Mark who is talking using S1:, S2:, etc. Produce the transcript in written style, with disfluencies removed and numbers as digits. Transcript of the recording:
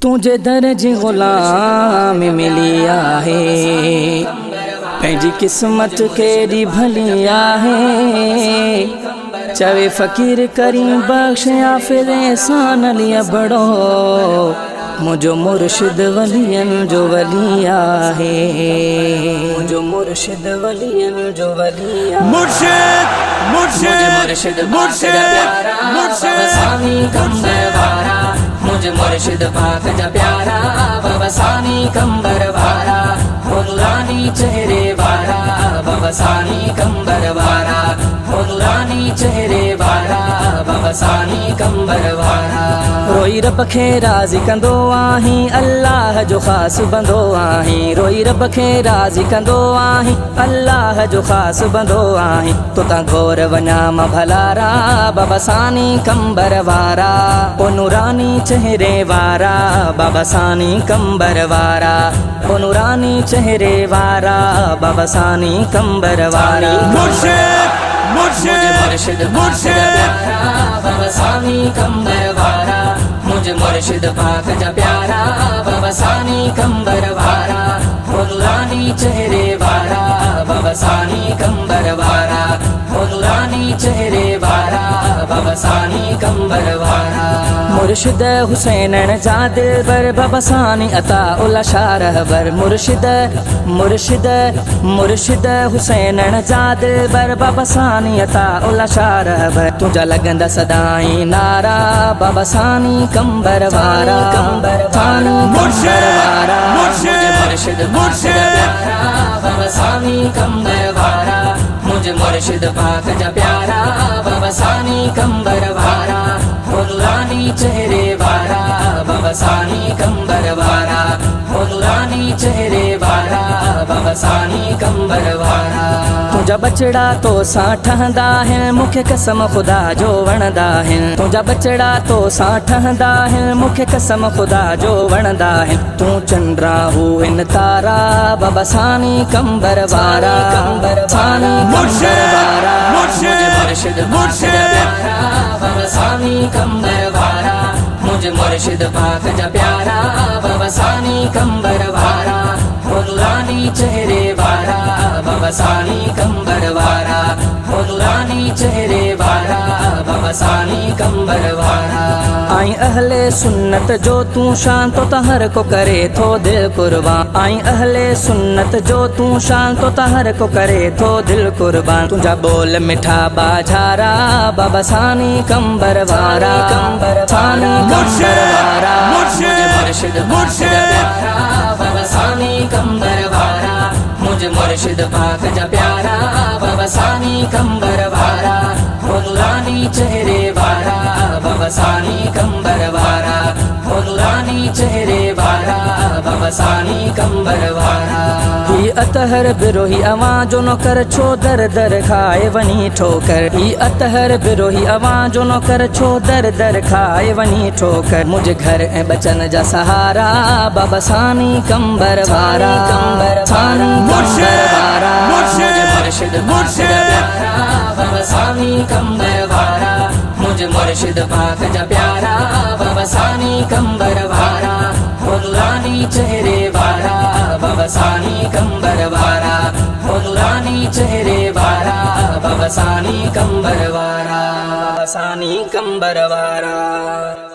S1: तुझे दर्ज गुलाम मिली आहे, पंहिंजी किस्मत केड़ी भली आहे। चवे फ़कीर करीम बख्श आफिर एहसान लिया बड़ो, मुझो मुर्शिद वलियन जो वली आहे। मुझो मुर्शिद वलियन जो वली आहे। मुर्शिद मुर्शिद मुर्शिद सानी कंबर वारा, मुझे मुर्शिद पाक जा प्यारा, बाबा सानी कंबर वारा, हो नूरानी चेहरे वारा, बाबा सानी कंबर वारा, हो नूरानी चेहरे वारा, बाबा सानी कंबर वारा। रोई रब खे राज़ी कंदो आहीं, अल्लाह जो ख़ास बंदो आहीं। रोई रब खे राज़ी कंदो आहीं, अल्लाह जो ख़ास बंदो आहीं। तो ता घोर वञा मां भलारा, बाबा सानी कंबर वारा, ओ नूरानी चेहरे वारा, बाबा सानी कंबर वारा, ओ नूरानी चेहरे वारा, बाबा सानी कंबर वारा। मुर्शिद मुर्शिद मुर्शिद बाबा सानी कंबर वारा, मुझे मुर्शिद पाक जा प्यारा, बाबा सानी कंबर वारा, हो नूरानी चेहरे वारा, बाबा सानी कंबर वारा, हो नूरानी चेहरे वारा, बाबा सानी कंबर वारा। मुर्शिद हुसैन जा दिलबर, बाबा सानी अता उला शारहबर। मुर्शिद मुर्शिद मुर्शिद हुसैन जा दिलबर, बाबा सानी अता उला शारहबर। तुझा लगंदा सदाई नारा, बाबा सानी कंबर वारा, सानी कंबर वारा। मुर्शिद मुर्शिद बाबा सानी कंबर वारा, मुझे मुर्शिद पाक जा प्यारा, बाबा सानी कंबर वारा, हो नूरानी चेहरे वारा, बाबा सानी कंबर वारा, हो नूरानी चेहरे वारा, बाबा सानी कंबर वारा। तुझा बचड़ा तो सा ठहंदा है, मुखे कसम खुदा जो वणदा है। तुझा बचड़ा तो सा ठहंदा है, मुखे कसम खुदा जो वणदा है। तू चंद्रा हू इन तारा, बाबा सानी कंबर वारा, सानी कंबर वारा। मुर्शिद मुर्शिद बाबा सानी कंबर वारा, मुझे मुर्शिद पाक जा प्यारा, बाबा सानी कंबर वारा, हो नूरानी चेहरे वारा, बाबा सानी कंबर वारा, हो नूरानी चेहरे वारा, बाबा सानी कंबर वारा। आई अहले सुन्नत जो तू शान, तो हर को करे थो दिल कुर्बान। आई अहले सुन्नत जो तू शान, तो हर को करे थो दिल कुर्बान। तुझा बोल मिठा बाझारा, बाबा सानी कंबर वारा, सानी कंबर वारा। मुर्शिद मुर्शिद बाबा सानी कंबर वारा, मुझे मुर्शिद पाक जा प्यारा, बाबा सानी कंबर वारा, हो नूरानी चेहरे वारा, बाबा सानी कंबर वारा, हो नूरानी चेहरे वारा, बाबा सानी कंबर वारा। ही अतहर बिरोही अवां जो नौकर, छो दर दर खाए वनी ठोकर। ही अतहर बिरोही अवां जो नौकर, छो दर दर खाए वनी ठोकर। मुझे घर ऐं बचन जा सहारा, बाबा सानी कंबर वारा, सानी कंबर वारा। मुर्शिद मुर्शिद बाबा सानी कंबर वारा, मुझे मुर्शिद पाक जा प्यारा, बाबा सानी कंबर वारा, हो नूरानी चेहरे वारा, बाबा सानी कंबर वारा, हो नूरानी चेहरे वारा, बाबा सानी कंबर वारा, बाबा सानी कंबर वारा।